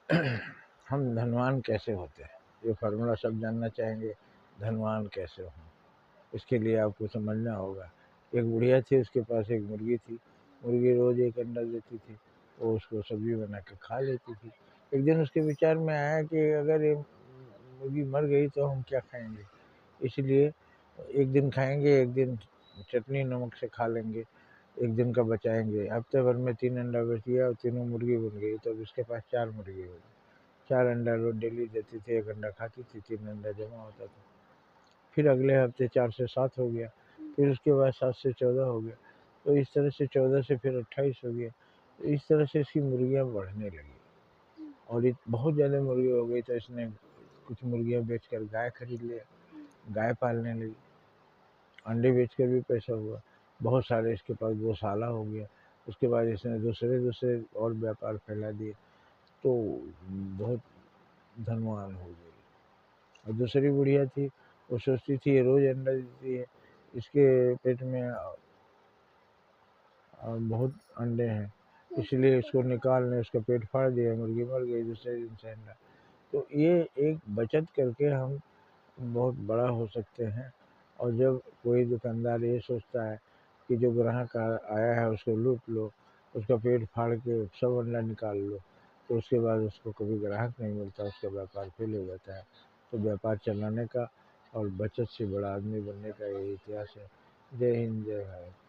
हम धनवान कैसे होते हैं, ये फार्मूला सब जानना चाहेंगे। धनवान कैसे हों, इसके लिए आपको समझना होगा। एक बुढ़िया थी, उसके पास एक मुर्गी थी। मुर्गी रोज़ एक अंडा देती थी, वो उसको सब्जी बना के खा लेती थी। एक दिन उसके विचार में आया कि अगर ये मुर्गी मर गई तो हम क्या खाएंगे, इसलिए एक दिन खाएंगे, एक दिन चटनी नमक से खा लेंगे, एक दिन का बचाएंगे। हफ्ते भर में 3 अंडा बेच दिया और तीनों मुर्गी बन गई, तो अब इसके पास 4 मुर्गी हो गई। 4 अंडा रोज डेली देती थी, एक अंडा खाती थी, 3 अंडा जमा होता था। फिर अगले हफ्ते 4 से 7 हो गया, फिर उसके बाद 7 से 14 हो गया, तो इस तरह से 14 से फिर 28 हो गया। तो इस तरह से इसकी मुर्गियाँ बढ़ने लगी और बहुत ज़्यादा मुर्गी हो गई, तो इसने कुछ मुर्गियाँ बेचकर गाय खरीद लिया, गाय पालने लगी। अंडे बेचकर भी पैसा हुआ, बहुत सारे इसके पास गौशाला हो गया। उसके बाद इसने दूसरे दूसरे और व्यापार फैला दिए, तो बहुत धनवान हो गई। और दूसरी बुढ़िया थी, वो सोचती थी ये रोज़ अंडा देती है, इसके पेट में बहुत अंडे हैं, इसलिए इसको निकालने उसका पेट फाड़ दिया, मुर्गी मर गई दूसरे दिन से अंडा। तो ये एक बचत करके हम बहुत बड़ा हो सकते हैं। और जब कोई दुकानदार ये सोचता है कि जो ग्राहक आया है उसको लूट लो, उसका पेट फाड़ के सब अंडा निकाल लो, तो उसके बाद उसको कभी ग्राहक नहीं मिलता, उसका व्यापार फेल हो जाता है। तो व्यापार चलाने का और बचत से बड़ा आदमी बनने का ये इतिहास है। जय हिंद, जय भारत।